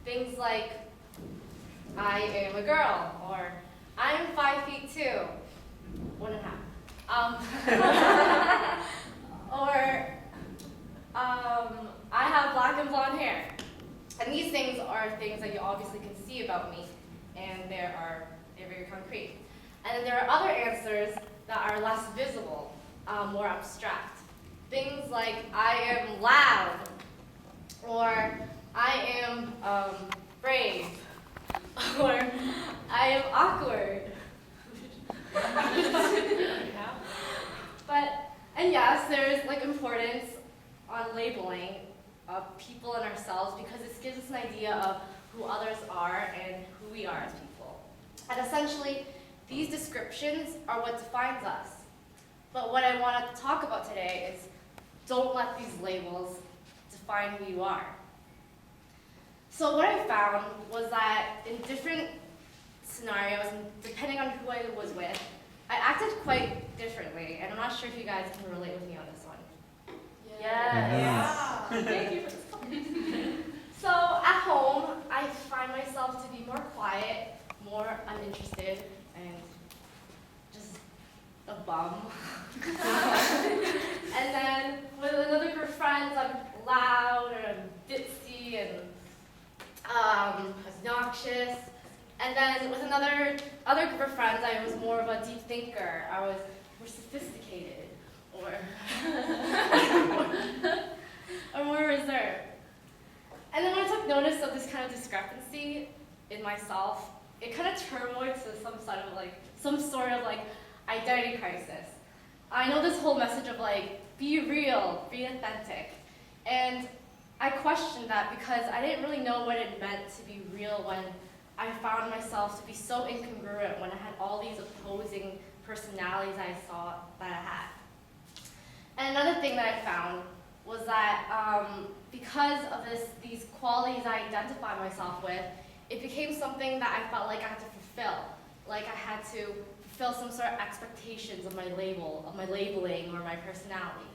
Things like, I am a girl, or I am 5'2", 1.5. Or I have black and blonde hair. And these things are things that you obviously can see about me, and they're very concrete. And then there are other answers that are less visible, more abstract. Things like, I am loud, or I am brave, or I am awkward. And yes, there is importance on labeling people and ourselves, because it gives us an idea of who others are and who we are as people. And essentially, these descriptions are what defines us. But what I want to talk about today is, don't let these labels define who you are. So what I found was that in different scenarios, and depending on who I was with, I acted quite differently, and I'm not sure if you guys can relate with me on this one. Yes. Yeah. Thank you for this. So at home, I find myself to be more quiet, more uninterested, and just a bum. And then with another group of friends, I'm loud and ditzy and obnoxious. And then with other group of friends, I was more of a deep thinker. I was more sophisticated, or more reserved. And then when I took notice of this kind of discrepancy in myself, it kind of turned more to some sort of identity crisis. I know this whole message of be real, be authentic. And I questioned that because I didn't really know what it meant to be real when I found myself to be so incongruent, when I had all these opposing personalities I saw that I had. And another thing that I found was that because of these qualities I identified myself with, it became something that I felt like I had to fulfill. Like I had to fulfill some sort of expectations of my labeling or my personality.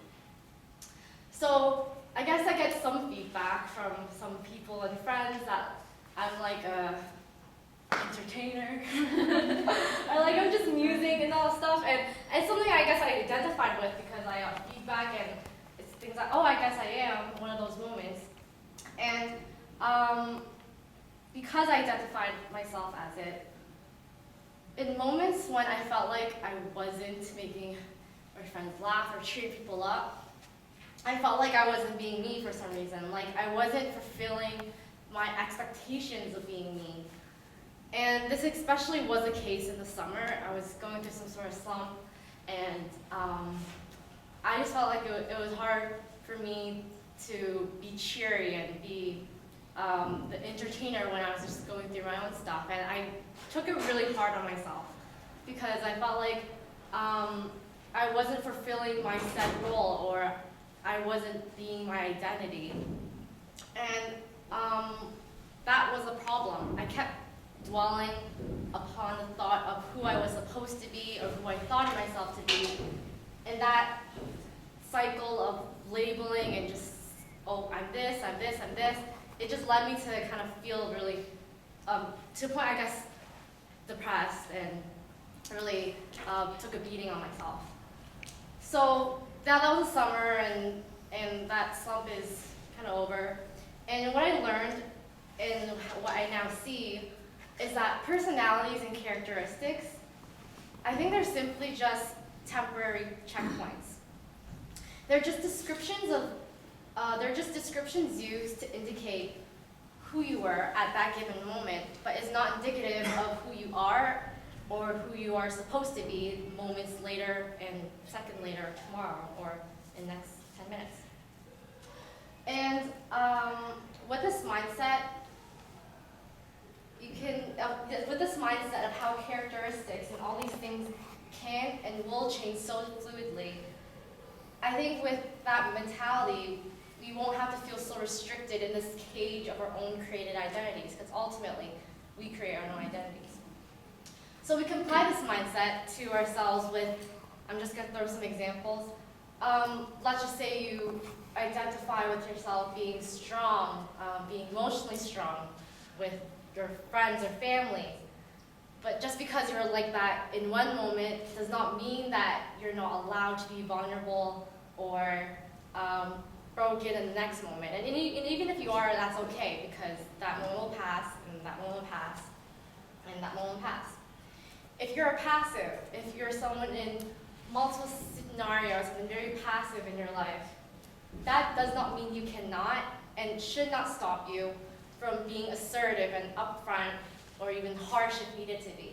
So I guess I get some feedback from some people and friends that I'm like a entertainer, or I'm just musing and all stuff, and it's something I guess I identified with because I got feedback, and it's things like, oh, I guess I am one of those moments. And because I identified myself as it, in moments when I felt like I wasn't making my friends laugh or cheer people up, I felt like I wasn't being me for some reason, like I wasn't fulfilling my expectations of being me. And this especially was the case in the summer. I was going through some sort of slump, and I just felt like it was hard for me to be cheery and be the entertainer when I was just going through my own stuff. And I took it really hard on myself because I felt like I wasn't fulfilling my set role, or I wasn't being my identity. And that was a problem. I kept dwelling upon the thought of who I was supposed to be or who I thought of myself to be. And that cycle of labeling and just, oh, I'm this, I'm this, I'm this, it just led me to kind of feel really, to a point, I guess, depressed, and really took a beating on myself. So that was the summer, and that slump is kind of over. And what I learned and what I now see is that personalities and characteristics, I think they're simply just temporary checkpoints. They're just descriptions used to indicate who you were at that given moment, but is not indicative of who you are or who you are supposed to be moments later and a second later, tomorrow, or in the next 10 minutes. And with this mindset, of how characteristics and all these things can and will change so fluidly, I think with that mentality, we won't have to feel so restricted in this cage of our own created identities, because ultimately, we create our own identities. So we can apply this mindset to ourselves with, I'm just going to throw some examples. Let's just say you identify with yourself being strong, being emotionally strong. with your friends or family. But just because you're like that in one moment does not mean that you're not allowed to be vulnerable or broken in the next moment. And even if you are, that's okay, because that moment will pass, and that moment will pass, and that moment will pass. If you're a passive, if you're someone in multiple scenarios and very passive in your life, that does not mean you cannot and should not stop you from being assertive and upfront or even harsh if needed to be.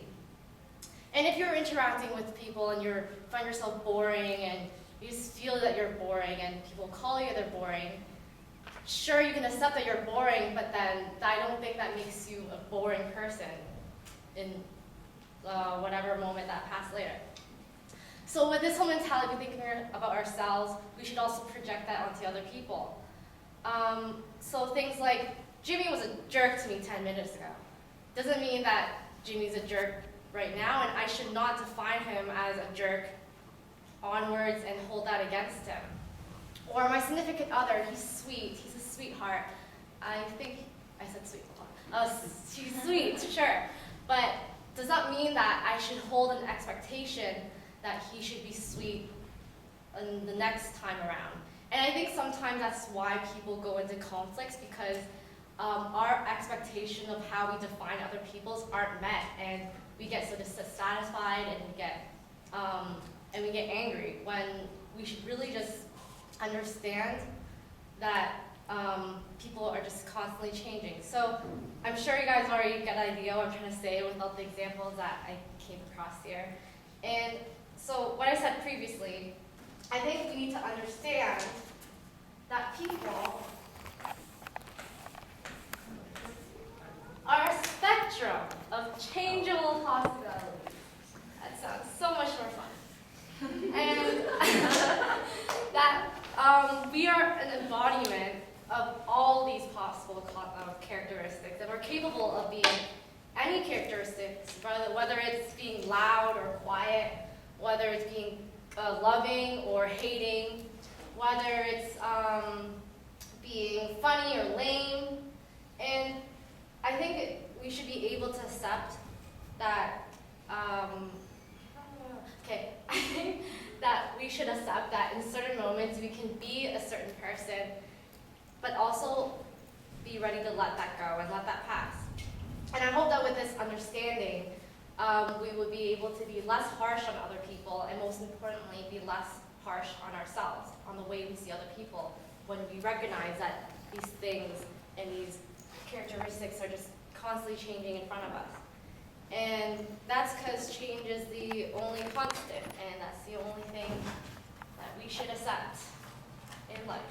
And if you're interacting with people and you find yourself boring and you just feel that you're boring and people call you they're boring, sure, you can accept that you're boring, but then I don't think that makes you a boring person in whatever moment that passed later. So with this whole mentality, thinking about ourselves, we should also project that onto other people. So things like, Jimmy was a jerk to me 10 minutes ago. Doesn't mean that Jimmy's a jerk right now, and I should not define him as a jerk onwards and hold that against him. Or my significant other, he's sweet, he's a sweetheart. I think I said sweet a lot. She's sweet, sure. But does not mean that I should hold an expectation that he should be sweet in the next time around. And I think sometimes that's why people go into conflicts, because our expectation of how we define other people's aren't met, and we get so dissatisfied and we get angry, when we should really just understand that people are just constantly changing. So I'm sure you guys already get an idea what I'm trying to say without the examples that I came across here. And so what I said previously, I think we need to understand that people are a spectrum of changeable possibilities. That sounds so much more fun. And that we are an embodiment of all these possible characteristics, and we're capable of being any characteristics, whether it's being loud or quiet, whether it's being loving or hating, whether it's being funny or lame. And I think we should be able to accept that, I think that we should accept that in certain moments we can be a certain person, but also be ready to let that go and let that pass. And I hope that with this understanding, we will be able to be less harsh on other people, and most importantly, be less harsh on ourselves, on the way we see other people, when we recognize that these things and these characteristics are just constantly changing in front of us. And that's because change is the only constant, and that's the only thing that we should accept in life.